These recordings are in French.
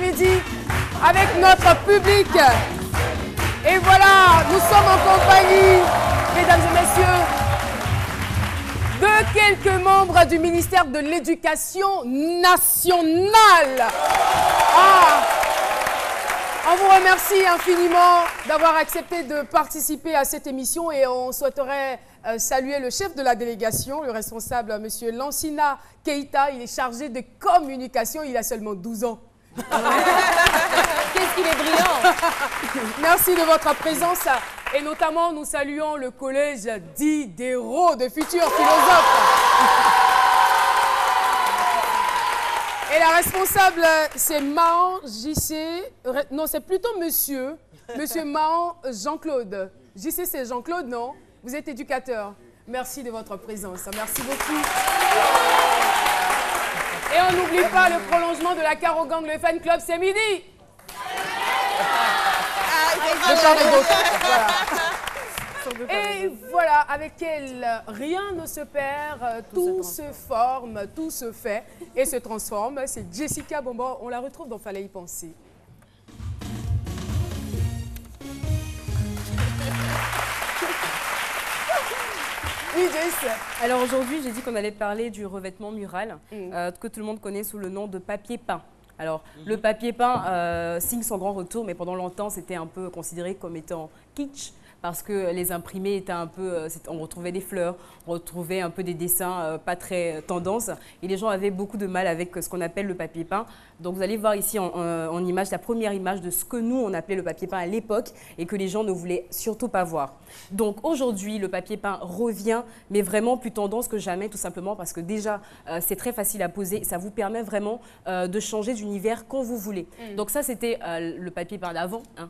après-midi avec notre public. Et voilà, nous sommes en compagnie, mesdames et messieurs, de quelques membres du ministère de l'Éducation nationale. On vous remercie infiniment d'avoir accepté de participer à cette émission et on souhaiterait saluer le chef de la délégation, le responsable, M. Lansina Keita. Il est chargé de communication, il a seulement 12 ans. Qu'est-ce qu'il est brillant! Merci de votre présence et notamment nous saluons le collège Diderot de futurs philosophes. Et la responsable, c'est Mahan JC, non c'est plutôt monsieur Mahan Jean-Claude. JC c'est Jean-Claude, non? Vous êtes éducateur. Merci de votre présence, merci beaucoup. Et on n'oublie pas le prolongement de la Caro Gang, le fan club, c'est midi. De part et d'autre. Voilà. Et voilà, avec elle, rien ne se perd, tout se forme, tout se fait et se transforme. C'est Jessica Bombo, on la retrouve dans Fallait y penser. Oui, Jess. Alors aujourd'hui, j'ai dit qu'on allait parler du revêtement mural, que tout le monde connaît sous le nom de papier peint. Alors, le papier peint signe son grand retour, mais pendant longtemps, c'était un peu considéré comme étant kitsch, parce que les imprimés étaient un peu, on retrouvait des fleurs, on retrouvait un peu des dessins pas très tendance, et les gens avaient beaucoup de mal avec ce qu'on appelle le papier peint. Donc vous allez voir ici en image, la première image de ce que nous on appelait le papier peint à l'époque et que les gens ne voulaient surtout pas voir. Donc aujourd'hui, le papier peint revient, mais vraiment plus tendance que jamais, tout simplement parce que déjà c'est très facile à poser, ça vous permet vraiment de changer d'univers quand vous voulez. Donc ça c'était le papier peint d'avant, hein,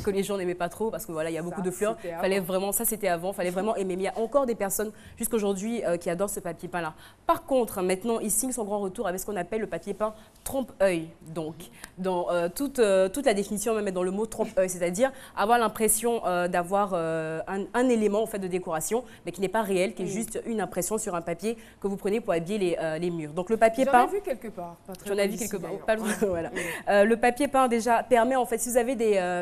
que les gens n'aimaient pas trop parce que voilà, il y a beaucoup de fleurs. Fallait vraiment, ça c'était avant, fallait vraiment aimer. Mais il y a encore des personnes jusqu'aujourd'hui qui adorent ce papier peint là. Par contre, maintenant il signe son grand retour avec ce qu'on appelle le papier peint trompe-œil. Donc, dans toute la définition, même dans le mot trompe-œil, c'est-à-dire avoir l'impression d'avoir un élément en fait, de décoration, mais qui n'est pas réel, qui est juste une impression sur un papier que vous prenez pour habiller les murs. Donc le papier peint... J'en ai vu quelque part. J'en ai vu quelque part. Pas loin, voilà. Le papier peint déjà permet, en fait, si vous avez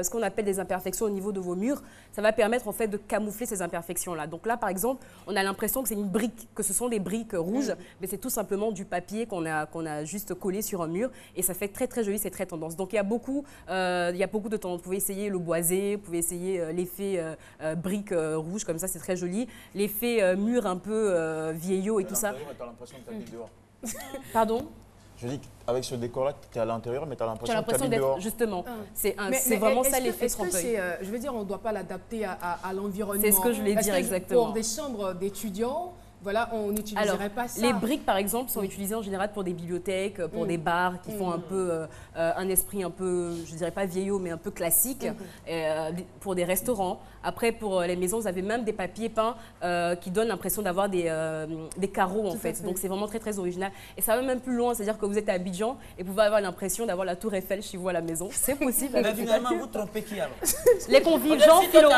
ce qu'on appelle des imperfections au niveau de vos murs, ça va permettre en fait de camoufler ces imperfections-là. Donc là, par exemple, on a l'impression que c'est une brique, que ce sont des briques rouges, mais c'est tout simplement du papier qu'on a juste collé sur un mur. Et ça fait très très joli, c'est très tendance. Donc il y a beaucoup de temps. Vous pouvez essayer le boisé, vous pouvez essayer l'effet brique rouge comme ça, c'est très joli. L'effet mur un peu vieillot et tout ça. Tu as l'impression que tu habites dehors. Pardon? Je dis qu'avec ce décor-là, tu es à l'intérieur, mais tu as l'impression que tu habites d'être dehors. Justement, c'est vraiment ça l'effet trompe-œil. Je veux dire, on ne doit pas l'adapter à l'environnement. C'est ce que je voulais dire exactement. Pour des chambres d'étudiants, voilà, on n'utiliserait pas ça. Les briques, par exemple, sont utilisées en général pour des bibliothèques, pour des bars qui font un peu un esprit un peu, je dirais pas vieillot, mais un peu classique, pour des restaurants. Après, pour les maisons, vous avez même des papiers peints qui donnent l'impression d'avoir des carreaux, en fait. Donc, c'est vraiment très, très original. Et ça va même plus loin, c'est-à-dire que vous êtes à Abidjan et vous pouvez avoir l'impression d'avoir la tour Eiffel chez vous à la maison. C'est possible. Mais finalement, vous trompez qui alors? Les convives, Jean Philo.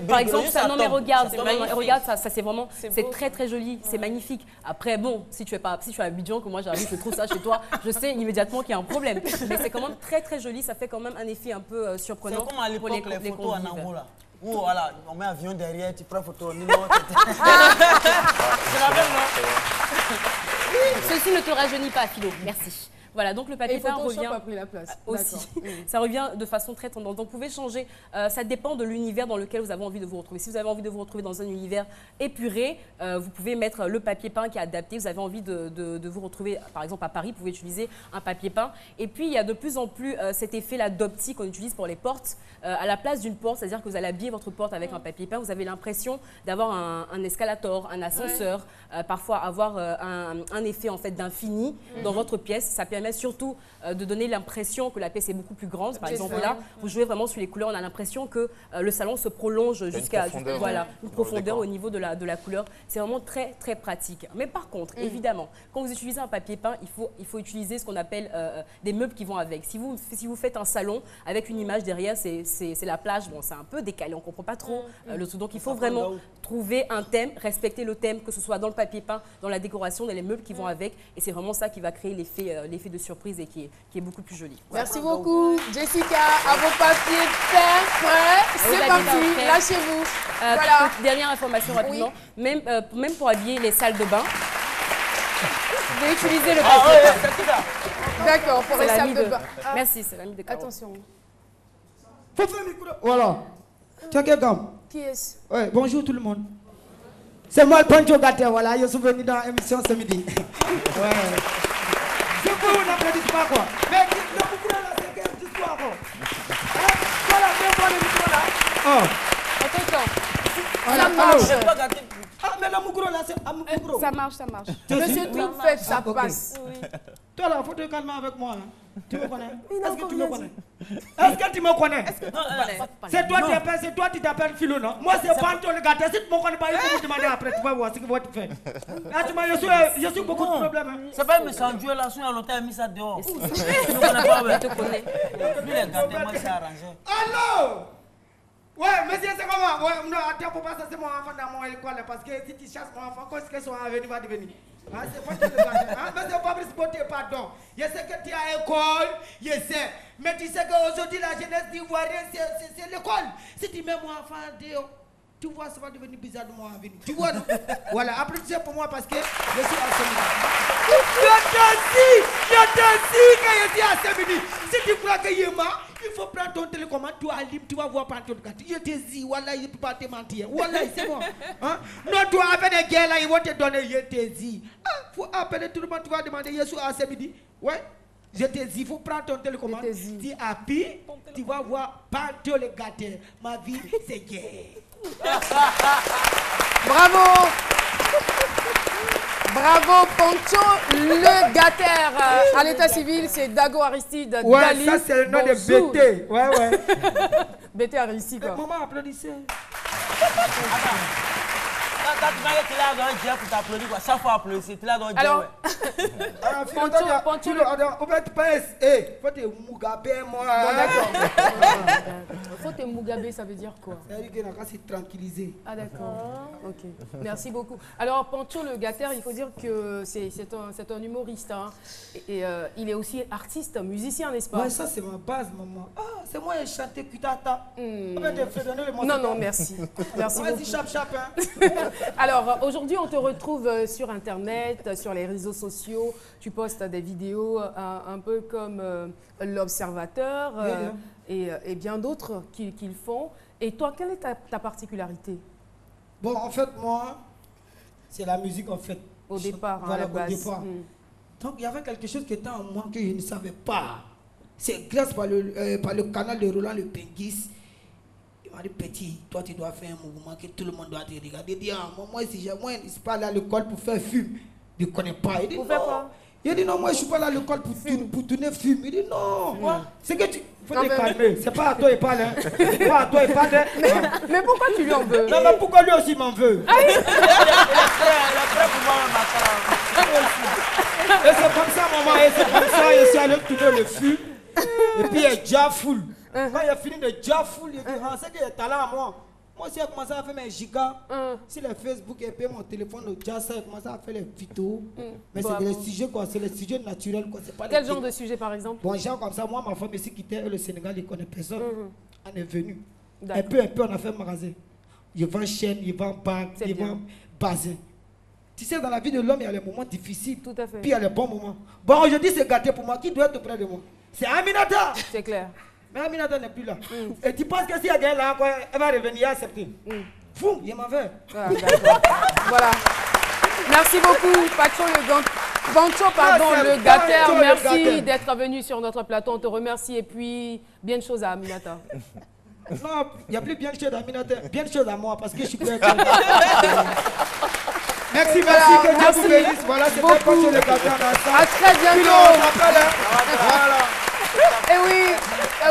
Par exemple, ça, non mais regarde, ça c'est vraiment, c'est très très joli, c'est magnifique. Après bon, si tu es à Abidjan, que moi j'arrive, je trouve ça chez toi, je sais immédiatement qu'il y a un problème. Mais c'est quand même très très joli, ça fait quand même un effet un peu surprenant. C'est comme à l'époque les photos en Angola. Ou voilà, on met un avion derrière, tu prends photo. C'est la même, non? Ceci ne te rajeunit pas, Philo. Merci. Voilà, donc le papier peint revient a pris la place. Aussi. Ça revient de façon très tendance. Donc vous pouvez changer, ça dépend de l'univers dans lequel vous avez envie de vous retrouver. Si vous avez envie de vous retrouver dans un univers épuré, vous pouvez mettre le papier peint qui est adapté. Vous avez envie de vous retrouver, par exemple à Paris, vous pouvez utiliser un papier peint. Et puis il y a de plus en plus cet effet-là d'optique qu'on utilise pour les portes. À la place d'une porte, c'est-à-dire que vous allez habiller votre porte avec un papier peint, vous avez l'impression d'avoir un escalator, un ascenseur, parfois avoir un effet en fait d'infini dans votre pièce. Ça permet surtout de donner l'impression que la pièce est beaucoup plus grande. Par exemple, là, vous jouez vraiment sur les couleurs. On a l'impression que le salon se prolonge jusqu'à une profondeur au niveau de la couleur. C'est vraiment très, très pratique. Mais par contre, évidemment, quand vous utilisez un papier peint, il faut utiliser ce qu'on appelle des meubles qui vont avec. Si vous faites un salon avec une image derrière, c'est la plage. Bon, c'est un peu décalé, on ne comprend pas trop le tout. Donc, il faut vraiment trouver un thème, respecter le thème, que ce soit dans le papier peint, dans la décoration, dans les meubles qui vont avec. Et c'est vraiment ça qui va créer l'effet effet de surprise et qui est beaucoup plus joli. Merci beaucoup, Jessica. À vos papiers prêts. C'est parti, lâchez-vous. Voilà. Dernière information rapidement. Oui. Même pour habiller les salles de bain, vous pouvez utiliser le papier peint. D'accord, pour les salles de bain. Merci, c'est l'ami de Caro. Attention. Voilà. Tu as quelle gamme? Qui est-ce? Ouais, bonjour tout le monde. C'est moi le Pancho Gâté, voilà. Je suis venu dans l'émission ce midi. Ouais. Je peux vous n'applaudissez pas quoi. Mais le micro là, c'est quelle histoire quoi? Voilà, viens le micro là. Oh. Attends. Ça marche. Ah, mais le micro là, c'est un micro. Ça marche, ça marche. Monsieur Trompette, ça ok. passe. Toi là, faut te calmer avec moi. Hein. Tu me connais? Est-ce que tu me connais? Est-ce que tu me connais? C'est toi qui t'appelles Philo, non? Moi, c'est Pancho le Gâté. Si tu me connais pas, il faut me demander après. Tu vas voir ce que tu fais. Là, je suis beaucoup de problèmes. Hein. C'est pas un méchant Dieu là, il y a longtemps, il a mis ça dehors. Je ne connais pas, mais tu connais. Lui, les gâtés, moi, c'est arrangé. Allô? Ouais, monsieur, c'est comment? Ouais, non, attends, pour pas ça, c'est mon enfant dans mon école. Parce que si tu chasses mon enfant, qu'est-ce que son avenir va devenir? Ah, c'est pas le gâté. Hein? Mais c'est pas pour spotter, pardon. Je sais que tu es à l'école, je sais. Mais tu sais qu'aujourd'hui, la jeunesse d'ivoirienne, c'est l'école. Si tu mets mon enfant dehors, tu vois, ça va devenir bizarre de mon avenir. Tu vois, non? Voilà, applaudissez pour moi parce que je suis à Semini. Je te dis que je suis à Semini. Si tu crois que je mens, il faut prendre ton télécommande, tu allumes, tu vas voir par ton gâteau. Je te dis, voilà, il ne peut pas te mentir. Voilà, c'est bon. Hein? Non, tu vas avec des guerres là, ils vont te donner, je te dis. Il faut appeler tout le monde, tu vas demander, je suis à Semini. Ouais. Je te dis, il faut prendre ton télécommande, tu appuies, tu vas voir partout le gâteau. Ma vie, c'est guerre. Bravo. Bravo, Pancho le Gâter. À l'état civil, c'est Dago Aristide Ouais, Dali. ça c'est le nom de BT. Ouais, ouais. BT Aristide, quoi. Maman, applaudissez. Quand tu vas être là dans Dieu pour t'applaudir, quoi. Chaque fois applaudissez, tu es là dans Dieu. Alors, Pancho, on va te passer. Eh, faut te Mugabe, moi. D'accord. Faut te Mugabe, ça veut dire quoi? C'est-à-dire que c'est tranquillisé. Ah, d'accord. Ok. Merci beaucoup. Alors, Pancho le Gâter, il faut dire que c'est un humoriste. Hein. Et il est aussi artiste, musicien, n'est-ce pas? Ouais, ça c'est ma base, maman. Ah, c'est moi qui chante Kutata. Non, non, merci. Merci beaucoup. Vas-y, chap. Alors, aujourd'hui, on te retrouve sur Internet, sur les réseaux sociaux. Tu postes des vidéos un peu comme L'Observateur et bien d'autres qui le font. Et toi, quelle est ta particularité? Bon, en fait, moi, c'est la musique, en fait. Au départ, voilà, à la base. Au départ. Donc, il y avait quelque chose qui était en moi que je ne savais pas. C'est grâce par le canal de Roland Le Penguis. Il m'a dit, petit, toi tu dois faire un mouvement que tout le monde doit te regarder. Il dit, ah, moi si je suis pas allé à l'école pour faire film. Il ne connaît pas. Il dit, pour faire quoi? Il dit, non, moi je ne suis pas allé à l'école pour tourner film. Il dit, non. C'est que tu... faut te calmer. C'est pas à toi il parle. Hein. C'est pas à toi il parle. Mais pourquoi tu lui en veux? Non, mais pourquoi lui aussi m'en veut? Il est prêt pour moi, Et c'est comme ça, maman. Et c'est comme ça, je suis allé tourner le film. Et puis il est déjà full. Quand il a fini de déjà full, il dit, ah, c'est qu'il y a talent à moi. Moi aussi, j'ai commencé à faire mes gigas. Sur les Facebook, et puis mon téléphone, le jazz, j'ai commencé à faire les vidéos. Mais c'est des sujets, quoi. C'est les sujets naturels, quoi. Pas quel genre de sujet, par exemple? Bon, genre comme ça, moi, ma femme ici quittait le Sénégal, il ne connaît personne. On est venu. Un peu, on a fait un magasin. Il vend chaîne, il vend bague, il vend bazin. Tu sais, dans la vie de l'homme, il y a les moments difficiles. Tout à fait. Puis il y a les bons moments. Bon, aujourd'hui, c'est gâté pour moi. Qui doit être près de moi? C'est Aminata. C'est clair. Mais Aminata n'est plus là. Et tu penses que si elle gagne là, quoi, elle va revenir à accepter. Fou, il m'en veut. Voilà. Merci beaucoup, Pancho, le Gâter. Merci d'être venu sur notre plateau. On te remercie. Et puis, bien de choses à Aminata. Non, il n'y a plus bien de choses à Aminata. Bien de choses à moi parce que je suis prêt. Merci, que Dieu vous bénisse. Voilà, c'est Pancho le Gâter. À très bientôt. Voilà. Et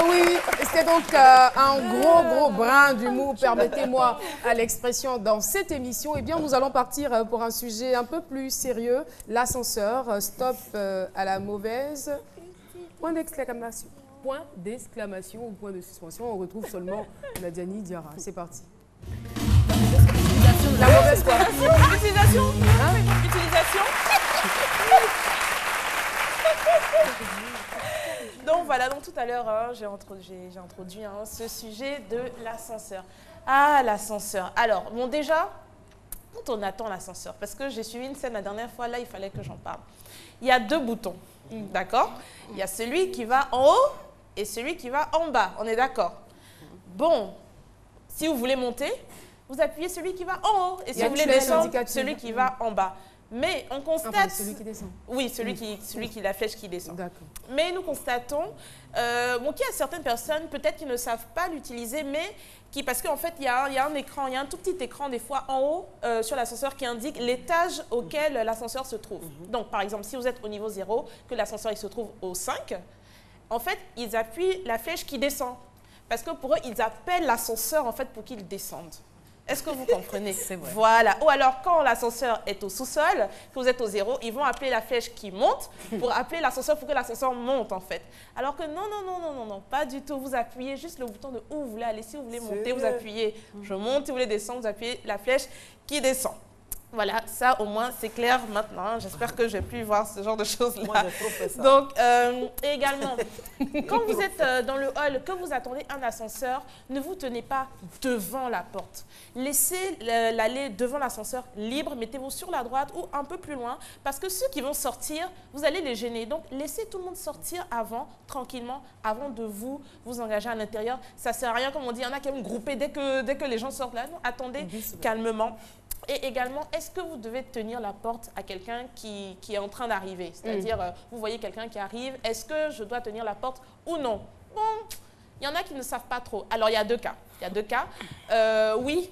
oui, c'était donc un gros brin d'humour, permettez-moi à l'expression dans cette émission. Eh bien, nous allons partir pour un sujet un peu plus sérieux, l'ascenseur. Stop à la mauvaise. Point d'exclamation. Point d'exclamation ou point de suspension. On retrouve seulement Nadiani Diarra. C'est parti. La mauvaise quoi? Utilisation. Utilisation. Donc voilà, donc tout à l'heure, hein, j'ai introduit ce sujet de l'ascenseur. Ah, l'ascenseur. Alors, bon déjà, quand on attend l'ascenseur, parce que j'ai suivi une scène la dernière fois, là, il fallait que j'en parle. Il y a 2 boutons, d'accord? Il y a celui qui va en haut et celui qui va en bas, on est d'accord? Bon, si vous voulez monter, vous appuyez celui qui va en haut et si vous voulez descendre, celui qui va en bas. Mais on constate... Enfin, celui qui descend. Oui, celui qui la flèche qui descend. D'accord. Mais nous constatons qu'il y a certaines personnes, peut-être qui ne savent pas l'utiliser, mais qui, parce qu'en fait, il y a un écran, il y a un tout petit écran des fois en haut sur l'ascenseur qui indique l'étage auquel l'ascenseur se trouve. Donc, par exemple, si vous êtes au niveau 0, que l'ascenseur il se trouve au 5, en fait, ils appuient la flèche qui descend. Parce que pour eux, ils appellent l'ascenseur en fait pour qu'il descende. Est-ce que vous comprenez? C'est vrai. Voilà. Ou alors, quand l'ascenseur est au sous-sol, que vous êtes au 0, ils vont appeler la flèche qui monte pour appeler l'ascenseur pour que l'ascenseur monte, en fait. Alors que non, pas du tout. Vous appuyez juste le bouton de où vous voulez aller. Si vous voulez monter, vous appuyez je monte. Si vous voulez descendre, vous appuyez la flèche qui descend. Voilà, ça au moins c'est clair maintenant. J'espère que je vais plus voir ce genre de choses-là. Moi, j'ai trop fait ça. Donc, et également, quand vous êtes dans le hall, que vous attendez un ascenseur, ne vous tenez pas devant la porte. Laissez l'allée devant l'ascenseur libre, mettez-vous sur la droite ou un peu plus loin, parce que ceux qui vont sortir, vous allez les gêner. Donc, laissez tout le monde sortir avant, tranquillement, avant de vous engager à l'intérieur. Ça ne sert à rien, comme on dit, il y en a qui aiment grouper dès que les gens sortent là. Non, attendez calmement. Et également, est-ce que vous devez tenir la porte à quelqu'un qui est en train d'arriver? C'est-à-dire, vous voyez quelqu'un qui arrive, est-ce que je dois tenir la porte ou non? Bon, il y en a qui ne savent pas trop. Alors, il y a 2 cas. Oui,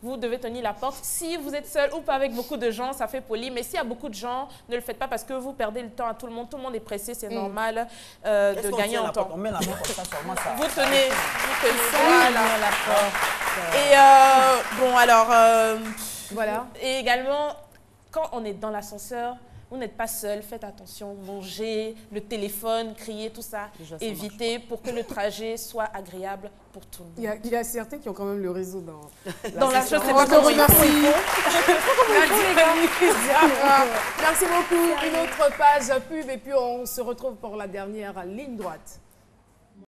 vous devez tenir la porte. Si vous êtes seul ou pas avec beaucoup de gens, ça fait poli. Mais s'il y a beaucoup de gens, ne le faites pas parce que vous perdez le temps à tout le monde. Tout le monde est pressé, c'est normal de gagner en temps. On met la main comme ça, sûrement ça. Vous tenez voilà. La porte. Et bon, alors... Voilà. Et également, quand on est dans l'ascenseur, vous n'êtes pas seul, faites attention, mangez, le téléphone, criez, tout ça. Déjà, ça évitez pour que le trajet soit agréable pour tout le monde. Il y a certains qui ont quand même le réseau dans la chose. On te remercie. Merci beaucoup. Une autre page pub et puis on se retrouve pour la dernière ligne droite.